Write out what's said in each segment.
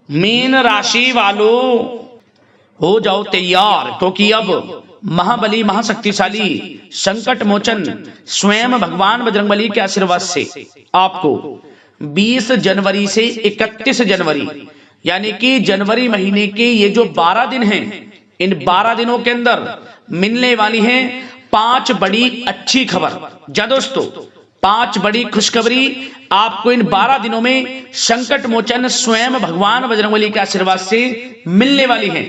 Mean राशि वालों हो जाओ तैयार, क्योंकि अब महाबली महाशक्तिशाली संकट मोचन स्वयं भगवान बजरंगबली के आशीर्वाद से आपको 20 जनवरी से 31 जनवरी यानी कि जनवरी महीने के ये जो 12 दिन हैं, इन 12 दिनों के अंदर मिलने वाली हैं 5 बड़ी अच्छी खबर। जा दोस्तों, 5 बड़ी खुशखबरी आपको इन 12 दिनों में संकट मोचन स्वयं भगवान बजरंगबली के आशीर्वाद से मिलने वाली हैं।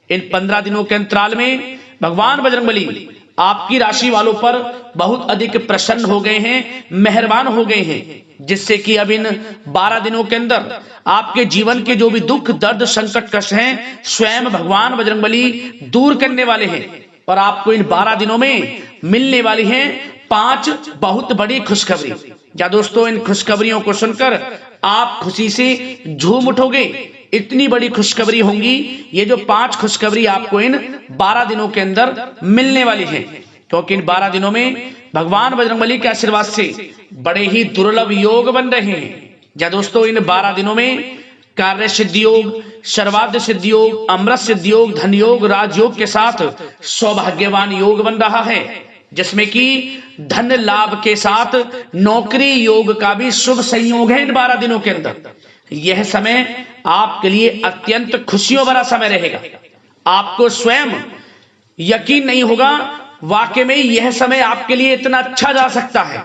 इन 15 दिनों के अंतराल में भगवान बजरंगबली आपकी राशि वालों पर बहुत अधिक प्रसन्न हो गए हैं, मेहरबान हो गए हैं, जिससे कि अब इन 12 दिनों के अंदर आपके जीवन के जो भी दुख दर्द संकट कष्ट हैं स्वयं भगवान बजरंगबली दूर करने वाले हैं। और आपको इन 12 दिनों में मिलने वाली हैं 5 बहुत बड़ी खुशखबरी। या दोस्तों, इन खुशखबरियों को सुनकर आप खुशी से झूम उठोगे। इतनी बड़ी खुशखबरी होंगी ये जो 5 खुशखबरी आपको इन 12 दिनों के अंदर मिलने वाली है, क्योंकि इन 12 दिनों में भगवान बजरंगबली के आशीर्वाद से बड़े ही दुर्लभ योग बन रहे हैं। या दोस्तों, इन 12 दिनों में कार्य सिद्धि योग, सर्वार्थ सिद्धि योग, अमृत सिद्धि योग, धन योग, राजयोग के साथ सौभाग्यवान योग बन रहा है, जिसमें कि धन लाभ के साथ नौकरी योग का भी शुभ संयोग है। इन 12 दिनों के अंदर यह समय आपके लिए अत्यंत खुशियों भरा समय रहेगा। आपको स्वयं यकीन नहीं होगा वाकई में यह समय आपके लिए इतना अच्छा जा सकता है,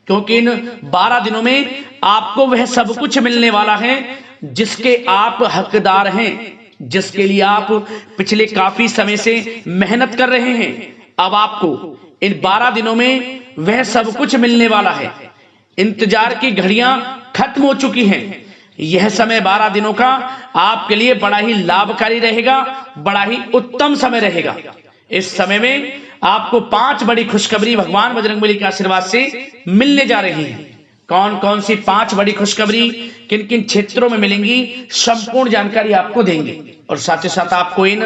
क्योंकि इन 12 दिनों में आपको वह सब कुछ मिलने वाला है जिसके आप हकदार हैं, जिसके लिए आप पिछले काफी समय से मेहनत कर रहे हैं। अब आपको इन 12 दिनों में वह सब कुछ मिलने वाला है। इंतजार की घड़ियां खत्म हो चुकी हैं। यह समय 12 दिनों का आपके लिए बड़ा ही लाभकारी रहेगा, बड़ा ही उत्तम समय रहेगा। इस समय में आपको 5 बड़ी खुशखबरी भगवान बजरंगबली के आशीर्वाद से मिलने जा रही हैं। कौन कौन सी 5 बड़ी खुशखबरी किन किन क्षेत्रों में मिलेंगी, संपूर्ण जानकारी आपको देंगे। और साथ ही साथ आपको इन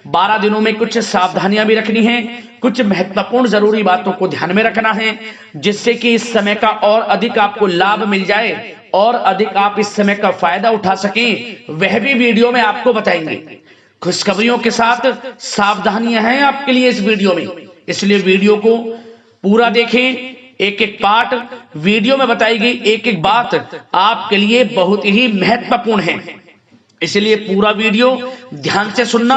12 दिनों में कुछ सावधानियां भी रखनी है, कुछ महत्वपूर्ण जरूरी बातों को ध्यान में रखना है, जिससे कि इस समय का और अधिक आपको लाभ मिल जाए और अधिक आप इस समय का फायदा उठा सकें, वह भी वीडियो में आपको बताएंगे। खुशखबरियों के साथ सावधानियां हैं आपके लिए इस वीडियो में, इसलिए वीडियो को पूरा देखें। एक एक पार्ट वीडियो में बताई गई एक एक बात आपके लिए बहुत ही महत्वपूर्ण है, इसलिए पूरा वीडियो ध्यान से सुनना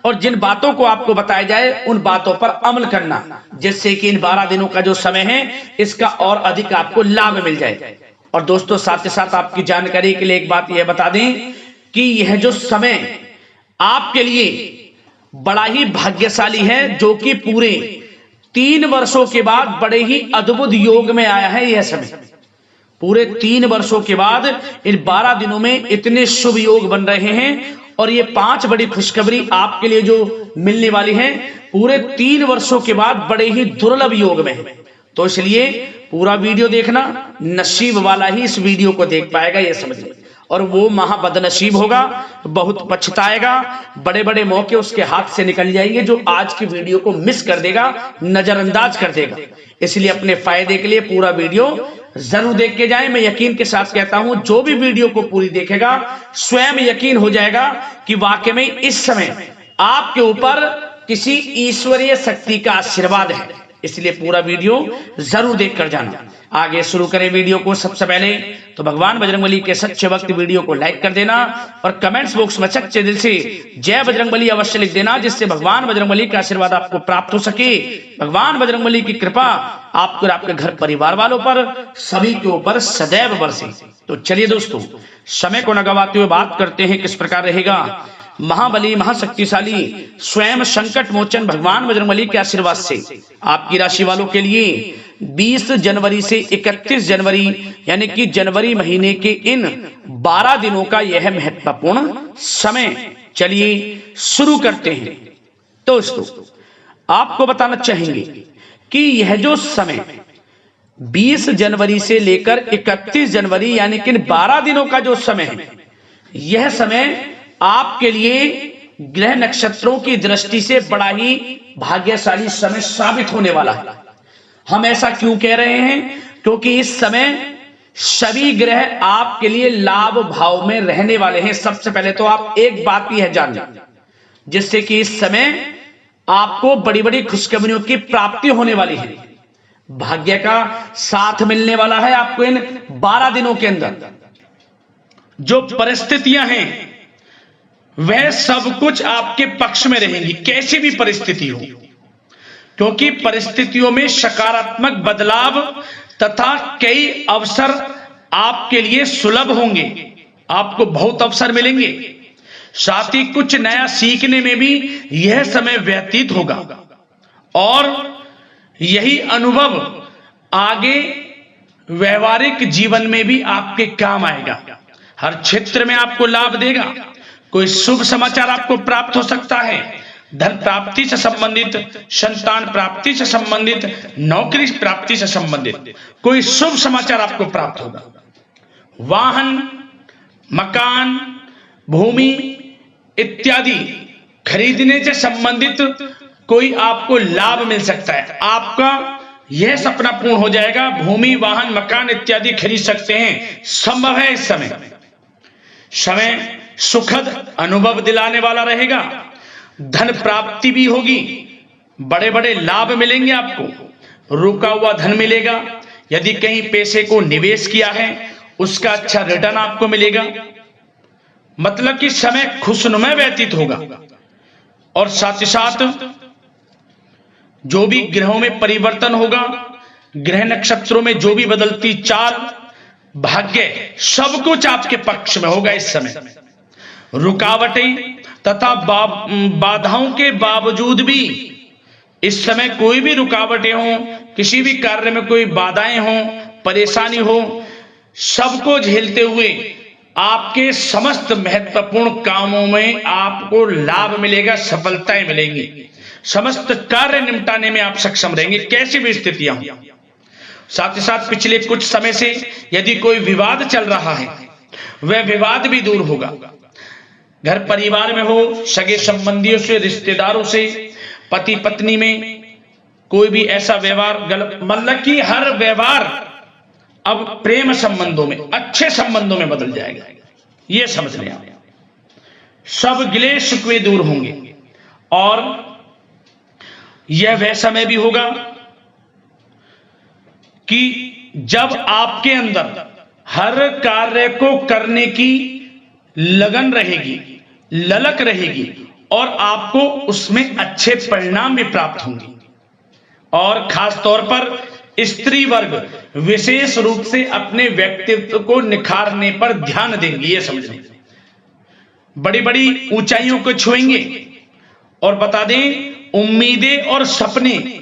और जिन बातों को आपको बताया जाए उन बातों पर अमल करना, जिससे कि इन 12 दिनों का जो समय है इसका और अधिक आपको लाभ मिल जाए। और दोस्तों, साथ ही साथ आपकी जानकारी के लिए एक बात यह बता दें कि यह जो समय आपके लिए बड़ा ही भाग्यशाली है, जो कि पूरे 3 वर्षों के बाद बड़े ही अद्भुत योग में आया है। यह समय पूरे 3 वर्षों के बाद इन 12 दिनों में इतने शुभ योग बन रहे हैं, और ये 5 बड़ी खुशखबरी आपके लिए जो मिलने वाली है पूरे 3 वर्षों के बाद बड़े ही दुर्लभ योग में है। तो इसलिए पूरा वीडियो देखना, नसीब वाला ही इस वीडियो को देख पाएगा, यह समझिए, और वो महाबदनसीब होगा, बहुत पछताएगा। बड़े बड़े मौके उसके हाथ से निकल जाएंगे जो आज की वीडियो को मिस कर देगा, नजरअंदाज कर देगा। इसलिए अपने फायदे के लिए पूरा वीडियो जरूर देख के जाएं। मैं यकीन के साथ कहता हूं, जो भी वीडियो को पूरी देखेगा स्वयं यकीन हो जाएगा कि वाकई में इस समय आपके ऊपर किसी ईश्वरीय शक्ति का आशीर्वाद है। इसलिए पूरा वीडियो जरूर देख कर जाना। आगे शुरू करें वीडियो को। सबसे पहले तो भगवान बजरंगबली के सच्चे भक्त वीडियो को लाइक कर देना और कमेंट्स बॉक्स में सच्चे दिल से जय बजरंगबली अवश्य लिख देना, जिससे भगवान बजरंगबली का आशीर्वाद आपको प्राप्त हो सके। भगवान बजरंगबली की कृपा आपको और आपके घर परिवार वालों पर सभी के ऊपर सदैव बरसे। तो चलिए दोस्तों, समय को न गवाते हुए बात करते हैं किस प्रकार रहेगा महाबली महाशक्तिशाली स्वयं संकट मोचन भगवान बजरंगबली के आशीर्वाद से आपकी राशि वालों के लिए 20 जनवरी से 31 जनवरी यानी कि जनवरी महीने के इन 12 दिनों का यह महत्वपूर्ण समय। चलिए शुरू करते हैं। दोस्तों, आपको बताना चाहेंगे कि यह जो समय 20 जनवरी से लेकर 31 जनवरी यानी कि 12 दिनों का जो समय है, यह समय आपके लिए ग्रह नक्षत्रों की दृष्टि से बड़ा ही भाग्यशाली समय साबित होने वाला है। हम ऐसा क्यों कह रहे हैं? क्योंकि इस समय सभी ग्रह आपके लिए लाभ भाव में रहने वाले हैं। सबसे पहले तो आप एक बात ही है जान, जिससे कि इस समय आपको बड़ी बड़ी खुशखबरियों की प्राप्ति होने वाली है। भाग्य का साथ मिलने वाला है आपको इन 12 दिनों के अंदर। जो परिस्थितियां हैं वह सब कुछ आपके पक्ष में रहेंगी, कैसी भी परिस्थिति हो, क्योंकि परिस्थितियों में सकारात्मक बदलाव तथा कई अवसर आपके लिए सुलभ होंगे। आपको बहुत अवसर मिलेंगे, साथ ही कुछ नया सीखने में भी यह समय व्यतीत होगा और यही अनुभव आगे व्यवहारिक जीवन में भी आपके काम आएगा। हर क्षेत्र में आपको लाभ देगा। कोई शुभ समाचार आपको प्राप्त हो सकता है। धन प्राप्ति से संबंधित, संतान प्राप्ति से संबंधित, नौकरी प्राप्ति से संबंधित कोई शुभ समाचार आपको प्राप्त होगा। वाहन, मकान, भूमि इत्यादि खरीदने से संबंधित कोई आपको लाभ मिल सकता है। आपका यह सपना पूर्ण हो जाएगा। भूमि, वाहन, मकान इत्यादि खरीद सकते हैं, संभव है। इस समय सुखद अनुभव दिलाने वाला रहेगा। धन प्राप्ति भी होगी, बड़े बड़े लाभ मिलेंगे आपको। रुका हुआ धन मिलेगा। यदि कहीं पैसे को निवेश किया है उसका अच्छा रिटर्न आपको मिलेगा। मतलब कि समय खुशनुमा व्यतीत होगा। और साथ ही साथ जो भी ग्रहों में परिवर्तन होगा, ग्रह नक्षत्रों में जो भी बदलती चाल, भाग्य, सब कुछ आपके पक्ष में होगा। इस समय रुकावटें तथा बाधाओं के बावजूद भी इस समय कोई भी रुकावटें हो, किसी भी कार्य में कोई बाधाएं हो, परेशानी हो, सबको झेलते हुए आपके समस्त महत्वपूर्ण कामों में आपको लाभ मिलेगा, सफलताएं मिलेंगी। समस्त कार्य निपटाने में आप सक्षम रहेंगे, कैसी भी स्थितियां हो। साथ ही साथ पिछले कुछ समय से यदि कोई विवाद चल रहा है वह विवाद भी दूर होगा। घर परिवार में हो, सगे संबंधियों से, रिश्तेदारों से, पति पत्नी में कोई भी ऐसा व्यवहार गलत, मतलब कि हर व्यवहार अब प्रेम संबंधों में, अच्छे संबंधों में बदल जाएगा। यह समझ लें आप। सब गिले शिकवे दूर होंगे और यह वह समय भी होगा कि जब आपके अंदर हर कार्य को करने की लगन रहेगी, ललक रहेगी और आपको उसमें अच्छे परिणाम भी प्राप्त होंगे। और खास तौर पर स्त्री वर्ग विशेष रूप से अपने व्यक्तित्व को निखारने पर ध्यान देंगे। ये समझें, बड़ी बड़ी ऊंचाइयों को छुएंगे। और बता दें, उम्मीदें और सपने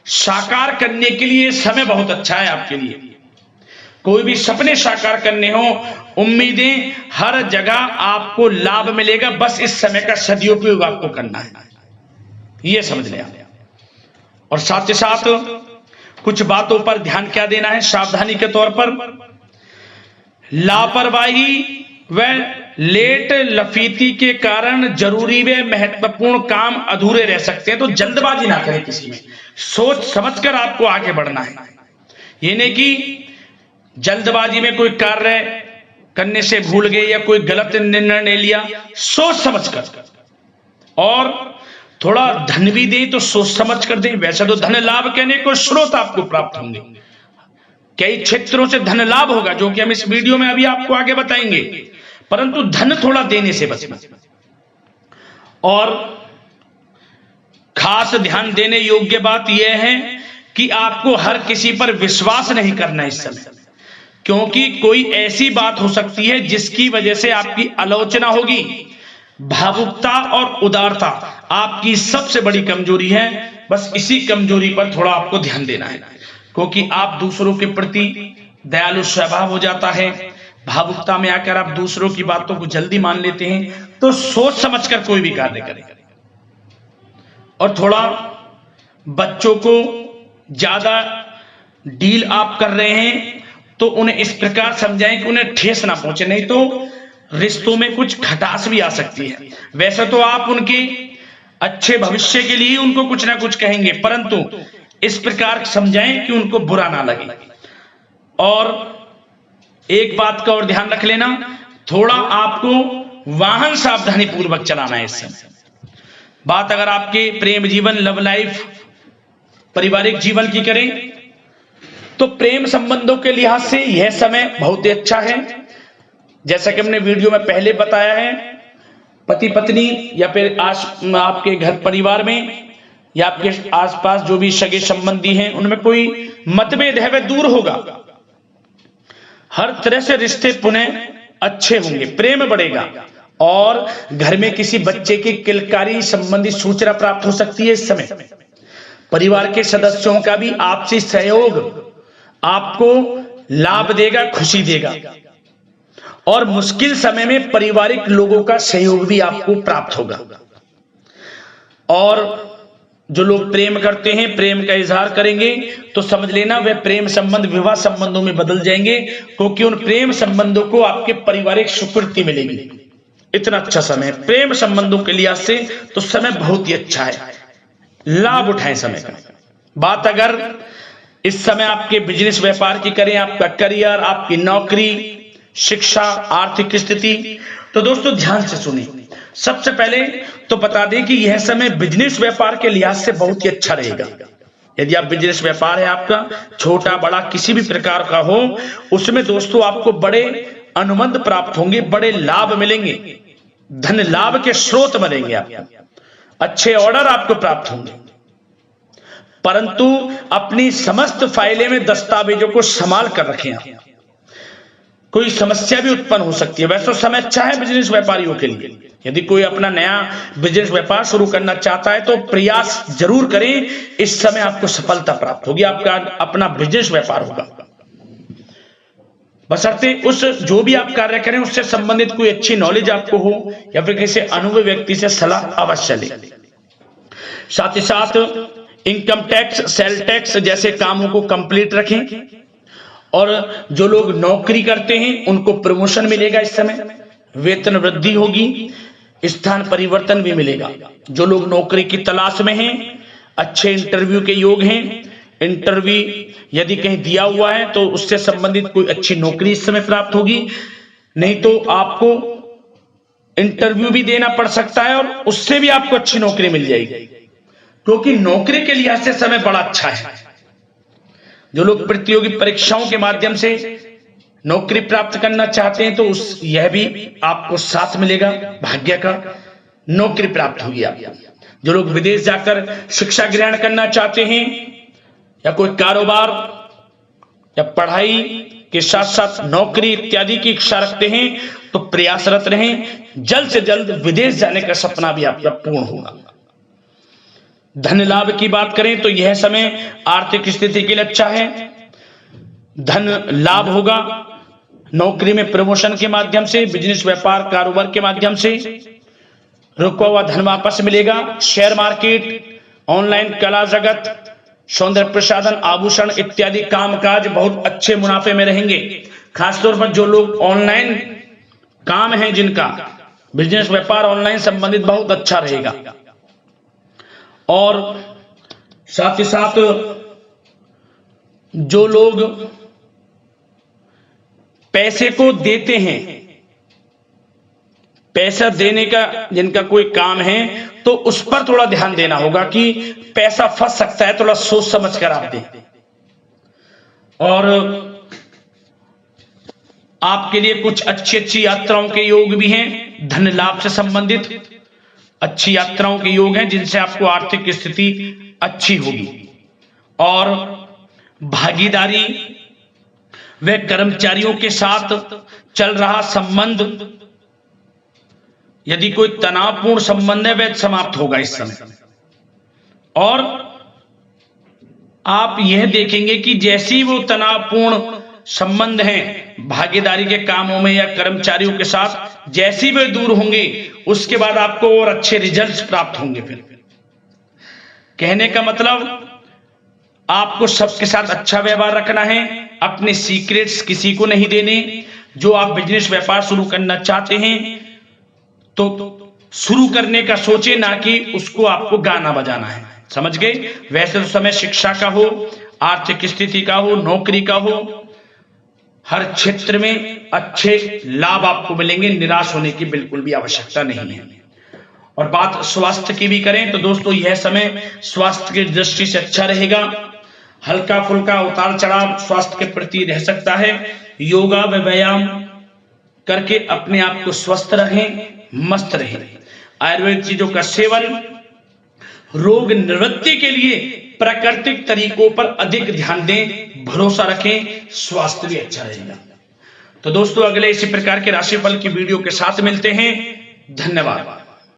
साकार करने के लिए समय बहुत अच्छा है आपके लिए। कोई भी सपने साकार करने हो, उम्मीदें, हर जगह आपको लाभ मिलेगा। बस इस समय का सदुपयोग आपको करना है, यह समझ लें आप। और साथ ही साथ कुछ बातों पर ध्यान क्या देना है सावधानी के तौर पर। लापरवाही व लेट लफीती के कारण जरूरी व महत्वपूर्ण काम अधूरे रह सकते हैं। तो जल्दबाजी ना करें किसी में, सोच समझकर आपको आगे बढ़ना है। ये नहीं कि जल्दबाजी में कोई कार्य करने से भूल गए या कोई गलत निर्णय लिया, सोच समझकर। और थोड़ा धन भी दें तो सोच समझ कर दें। वैसे तो धन लाभ कहने को स्रोत आपको प्राप्त होंगे, कई क्षेत्रों से धन लाभ होगा, जो कि हम इस वीडियो में अभी आपको आगे बताएंगे। परंतु धन थोड़ा देने से बचना। और खास ध्यान देने योग्य बात यह है कि आपको हर किसी पर विश्वास नहीं करना इस समय, क्योंकि कोई ऐसी बात हो सकती है जिसकी वजह से आपकी आलोचना होगी। भावुकता और उदारता आपकी सबसे बड़ी कमजोरी है। बस इसी कमजोरी पर थोड़ा आपको ध्यान देना है, क्योंकि आप दूसरों के प्रति दयालु स्वभाव हो जाता है। भावुकता में आकर आप दूसरों की बातों को जल्दी मान लेते हैं। तो सोच समझकर कोई भी कार्य करें। और थोड़ा बच्चों को ज्यादा डील आप कर रहे हैं तो उन्हें इस प्रकार समझाएं कि उन्हें ठेस ना पहुंचे, नहीं तो रिश्तों में कुछ खटास भी आ सकती है। वैसे तो आप उनके अच्छे भविष्य के लिए उनको कुछ ना कुछ कहेंगे, परंतु इस प्रकार समझाएं कि उनको बुरा ना लगे। और एक बात का और ध्यान रख लेना, थोड़ा आपको वाहन सावधानी पूर्वक चलाना है इस समय। बात अगर आपके प्रेम जीवन, लव लाइफ, पारिवारिक जीवन की करें तो प्रेम संबंधों के लिहाज से यह समय बहुत ही अच्छा है। जैसा कि हमने वीडियो में पहले बताया है, पति पत्नी या फिर आपके घर परिवार में या आपके आसपास जो भी सगे संबंधी हैं उनमें कोई मतभेद है वह दूर होगा। हर तरह से रिश्ते पुनः अच्छे होंगे, प्रेम बढ़ेगा और घर में किसी बच्चे की किलकारी संबंधी सूचना प्राप्त हो सकती है। इस समय परिवार के सदस्यों का भी आपसी सहयोग आपको लाभ देगा, खुशी देगा और मुश्किल समय में पारिवारिक लोगों का सहयोग भी आपको प्राप्त होगा। और जो लोग प्रेम करते हैं, प्रेम का इजहार करेंगे तो समझ लेना वे प्रेम संबंध विवाह संबंधों में बदल जाएंगे, क्योंकि उन प्रेम संबंधों को आपके पारिवारिक स्वीकृति मिलेगी। इतना अच्छा समय है प्रेम संबंधों के लिहाज से, तो समय बहुत ही अच्छा है, लाभ उठाएं समय का। बात अगर इस समय आपके बिजनेस व्यापार की करें, आपका करियर, आपकी नौकरी, शिक्षा, आर्थिक स्थिति, तो दोस्तों ध्यान से सुनिए। सबसे पहले तो बता दें कि यह समय बिजनेस व्यापार के लिहाज से बहुत ही अच्छा रहेगा। यदि आप बिजनेस व्यापार है आपका, छोटा बड़ा किसी भी प्रकार का हो, उसमें दोस्तों आपको बड़े अनुबंध प्राप्त होंगे, बड़े लाभ मिलेंगे, धन लाभ के स्रोत बनेंगे आपको, अच्छे ऑर्डर आपको प्राप्त होंगे। परंतु अपनी समस्त फाइलें में दस्तावेजों को संभाल कर रखें आप, कोई समस्या भी उत्पन्न हो सकती है। वैसे समय अच्छा है बिजनेस व्यापारियों के लिए। यदि कोई अपना नया बिजनेस व्यापार शुरू करना चाहता है तो प्रयास जरूर करें, इस समय आपको सफलता प्राप्त होगी, आपका अपना बिजनेस व्यापार होगा। बशर्ते उस जो भी आप कार्य करें उससे संबंधित कोई अच्छी नॉलेज आपको हो या फिर किसी अनुभवी व्यक्ति से सलाह अवश्य लें। साथ ही साथ इनकम टैक्स, सेल टैक्स जैसे कामों को कंप्लीट रखें और जो लोग नौकरी करते हैं उनको प्रमोशन मिलेगा इस समय, वेतन वृद्धि होगी, स्थान परिवर्तन भी मिलेगा। जो लोग नौकरी की तलाश में हैं, अच्छे इंटरव्यू के योग हैं, इंटरव्यू यदि कहीं दिया हुआ है तो उससे संबंधित कोई अच्छी नौकरी इस समय प्राप्त होगी। नहीं तो आपको इंटरव्यू भी देना पड़ सकता है और उससे भी आपको अच्छी नौकरी मिल जाएगी, क्योंकि नौकरी के लिहाज से समय बड़ा अच्छा है। जो लोग प्रतियोगी परीक्षाओं के माध्यम से नौकरी प्राप्त करना चाहते हैं तो यह भी आपको साथ मिलेगा, भाग्य का नौकरी प्राप्त होगी आपको। जो लोग विदेश जाकर शिक्षा ग्रहण करना चाहते हैं या कोई कारोबार या पढ़ाई के साथ साथ नौकरी इत्यादि की इच्छा रखते हैं तो प्रयासरत रहें, जल्द से जल्द विदेश जाने का सपना भी आपका पूर्ण होगा। धन लाभ की बात करें तो यह समय आर्थिक स्थिति के लिए अच्छा है, धन लाभ होगा, नौकरी में प्रमोशन के माध्यम से, बिजनेस व्यापार कारोबार के माध्यम से रुका हुआ धन वापस मिलेगा। शेयर मार्केट, ऑनलाइन कला जगत, सौंदर्य प्रसाधन, आभूषण इत्यादि कामकाज बहुत अच्छे मुनाफे में रहेंगे। खासतौर पर जो लोग ऑनलाइन काम है, जिनका बिजनेस व्यापार ऑनलाइन संबंधित, बहुत अच्छा रहेगा। और साथ ही साथ जो लोग पैसे को देते हैं, पैसा देने का जिनका कोई काम है तो उस पर थोड़ा ध्यान देना होगा कि पैसा फंस सकता है, थोड़ा सोच समझ कर आप दें। और आपके लिए कुछ अच्छी यात्राओं के योग भी हैं, धन लाभ से संबंधित अच्छी यात्राओं के योग हैं जिनसे आपको आर्थिक स्थिति अच्छी होगी। और भागीदारी व कर्मचारियों के साथ चल रहा संबंध, यदि कोई तनावपूर्ण संबंध है वह समाप्त होगा इस समय। और आप यह देखेंगे कि जैसी वो तनावपूर्ण संबंध हैं भागीदारी के कामों में या कर्मचारियों के साथ, जैसी वे दूर होंगे उसके बाद आपको और अच्छे रिजल्ट्स प्राप्त होंगे। फिर कहने का मतलब आपको सबके साथ अच्छा व्यवहार रखना है, अपने सीक्रेट्स किसी को नहीं देने। जो आप बिजनेस व्यापार शुरू करना चाहते हैं तो शुरू करने का सोचे, ना कि उसको आपको गाना बजाना है, समझ गए। वैसे तो समय शिक्षा का हो, आर्थिक स्थिति का हो, नौकरी का हो, हर क्षेत्र में अच्छे लाभ आपको मिलेंगे, निराश होने की बिल्कुल भी आवश्यकता नहीं है। और बात स्वास्थ्य की भी करें तो दोस्तों यह समय स्वास्थ्य की दृष्टि से अच्छा रहेगा। हल्का फुल्का उतार चढ़ाव स्वास्थ्य के प्रति रह सकता है। योगा व व्यायाम करके अपने आप को स्वस्थ रखें, मस्त रहें। आयुर्वेद चीजों का सेवन, रोग निवृत्ति के लिए प्राकृतिक तरीकों पर अधिक ध्यान दें, भरोसा रखें, स्वास्थ्य भी अच्छा रहेगा। तो दोस्तों अगले इसी प्रकार के राशिफल की वीडियो के साथ मिलते हैं। धन्यवाद।